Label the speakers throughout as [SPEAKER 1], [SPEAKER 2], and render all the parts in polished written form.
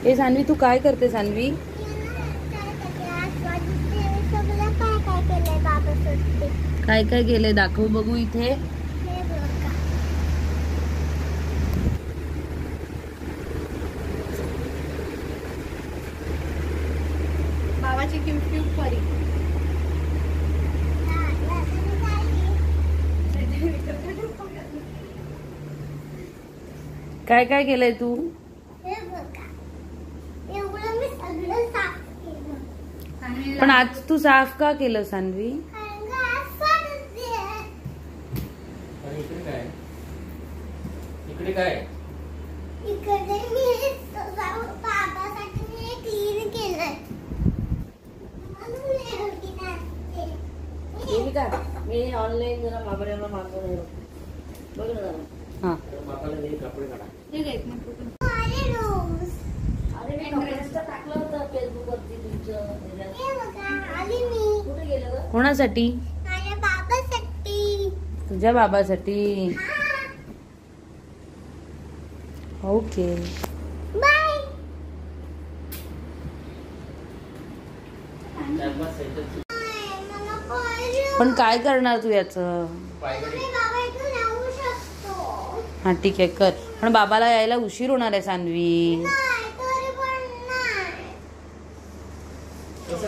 [SPEAKER 1] हे सान्वी तू काय करते सान्वी? काय काय केलंय दाखव बघू इथे.
[SPEAKER 2] बाबाची क्यूट क्यूट परी.
[SPEAKER 1] काय काय केलंय तू? पण आज तू साफ का केलं सान्वी?
[SPEAKER 3] इकडे काय?
[SPEAKER 4] इकडे मी बाबासाठी क्लीन केलंय.
[SPEAKER 2] मी ऑनलाईन जरा बाबऱ्याला मागवलं बघ ना जरा.
[SPEAKER 1] हा
[SPEAKER 3] कपडे काढा.
[SPEAKER 2] अरे मी कपड्यांचं टाकलं होतं फेसबुक वरती तुमचं. कुठे गेलं ग?
[SPEAKER 1] कोणासाठी?
[SPEAKER 4] माझ्या बाबासाठी.
[SPEAKER 1] तुझ्या बाबासाठी. Okay
[SPEAKER 4] bye.
[SPEAKER 1] पण काय करणार तू याच? हा ठीक आहे कर, पण बाबाला यायला उशीर होणार आहे सान्वी.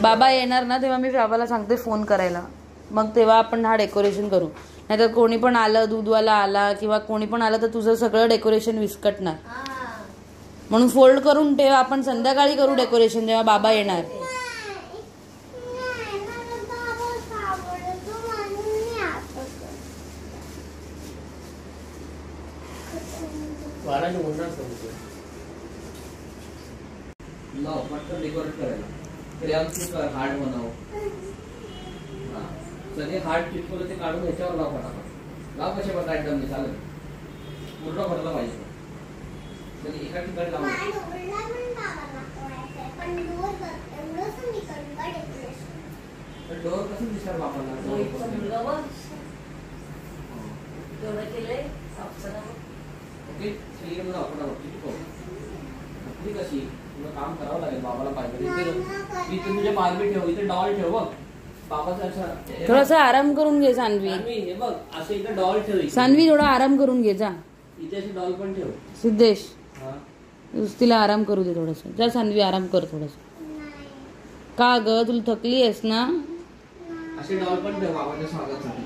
[SPEAKER 1] बाबा येणार ना तेव्हा मी बाबाला सांगते फोन करायला, मग तेव्हा आपण हा डेकोरेशन करू. नाहीतर कोणी पण आलं, दूधवाला आला किंवा कोणी पण आलं तर तुझं सगळं डेकोरेशन विस्कटणार. म्हणून फोल्ड करून ठेव, आपण संध्याकाळी करू डेकोरेशन जेव्हा बाबा येणार.
[SPEAKER 3] डेकोरेट करायला हार्ट बनव. सगळे हार्ट चिटकवलं ते काढून ह्याच्यावर लाव फटाफट. लाव कसे बघा एकदम चालेल. पूर्ण भरला पाहिजे. एका ठिकाणी लावून डोर कसं दिसणार बापाला? ओके क्लिअर लाव फटाफट. चिटकव कशी तुला काम करावं लागेल. बाबाला पाहिजे इथे तुझे बारबी ठेव, इथे डॉल ठेव बघ बाबाचा.
[SPEAKER 1] थोडासा आराम करून घे सान्वी.
[SPEAKER 3] हे बघ असं इथे डॉल ठेव.
[SPEAKER 1] सान्वी थोडा आराम करून घे जा.
[SPEAKER 3] इथे अशी डॉल पण ठेव.
[SPEAKER 1] सिद्धेश तिला आराम करू दे थोडंसं. जा सान्वी आराम कर थोडंसं. का ग तुला थकली आहेस ना?
[SPEAKER 3] असे डॉल पण ठेव बाबाच्या स्वागतासाठी.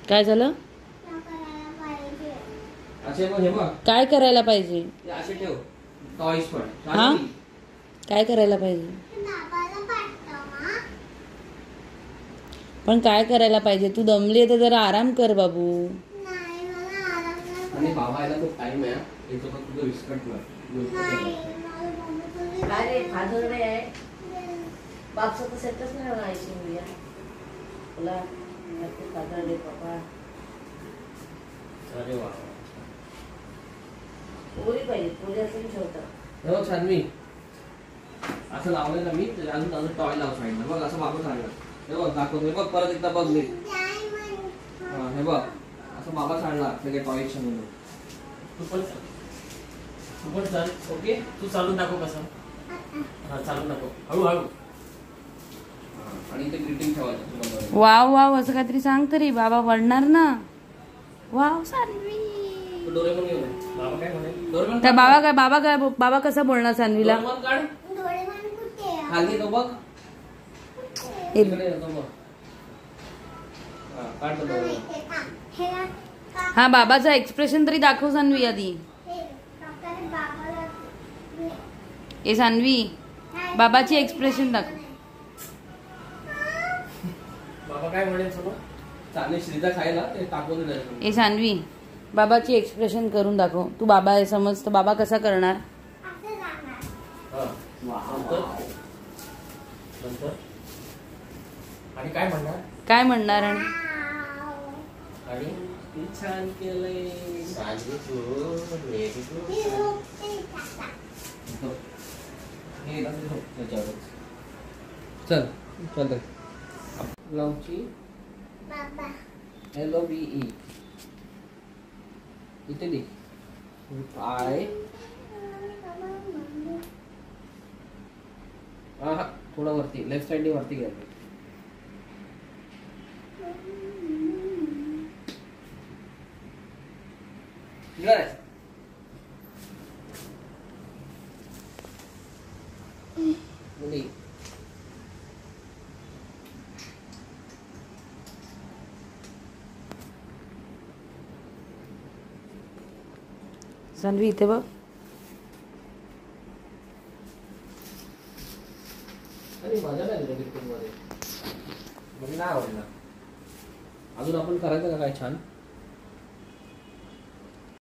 [SPEAKER 1] काय झालं?
[SPEAKER 3] असे मग हे बघ
[SPEAKER 1] काय करायला पाहिजे?
[SPEAKER 3] असे ठेव टॉयज पण.
[SPEAKER 1] हा काय करायला पाहिजे? पण काय करायला पाहिजे? तू दमली तर जरा आराम कर बाबू.
[SPEAKER 3] आणि बाबा यायला खूप टाइम आहे. याचं पण तुझं विस्कटणार.
[SPEAKER 2] अरे फादर डे आहे. बापचा तर सेटच नाही होणार आयसीयू तुला. फादर डे पप्पा.
[SPEAKER 3] अरे वा
[SPEAKER 2] पोरी पाहिजे. पोरी असं ठेवतात.
[SPEAKER 3] हो सान्वी असं लावलं ना मी अजून अजून टॉय लाव साईडला बघ. असं बाबा सांगणार. हे बघ दाखवतो. हे बघ परत एकदा बघ मी. हे बघ असं बाबा सांगणार सगळे टॉयज म्हणून. तू पण चाल. ओके तू चालून दाखव कसं. हा चालून दाखव हळूहळू. आणि ते ग्रीटिंग ठेवायचं.
[SPEAKER 1] वाव वाव असं काहीतरी सांग तरी. बाबा वळणार ना. वाव सान्वी.
[SPEAKER 3] डोरेमॉन घेऊन बाबा काय म्हणे? डोरेमॉन
[SPEAKER 1] काय बाबा कसा बोलणार सान्वीला?
[SPEAKER 3] डोरेमॉन काढ. खाली तो बघ.
[SPEAKER 1] हा बाबाचा एक्सप्रेशन तरी दाखव सान्वी आधी. ए सान्वी बाबाची एक्सप्रेशन दाखव.
[SPEAKER 3] बाबा काय म्हणेल समोर? चालेल श्रीदा खायला ते टाकून द्यायचं.
[SPEAKER 1] ए सान्वी बाबाची एक्सप्रेशन करून दाखव. तू बाबा आहे समज तर बाबा कसा करणार?
[SPEAKER 3] आणि काय म्हणणार?
[SPEAKER 1] काय म्हणणार?
[SPEAKER 3] आणि छान केलंय. चल चल लवची LOVE इथे दे पाय. हा थोडं वरती लेफ्ट साइडने वरती घ्यायचं. Good. मुली
[SPEAKER 1] सानवी इथे बघ.
[SPEAKER 3] आणि मजा नाही क्रिकेट मध्ये म्हणजे नाही आवडला. अजून आपण करायचं का काय छान.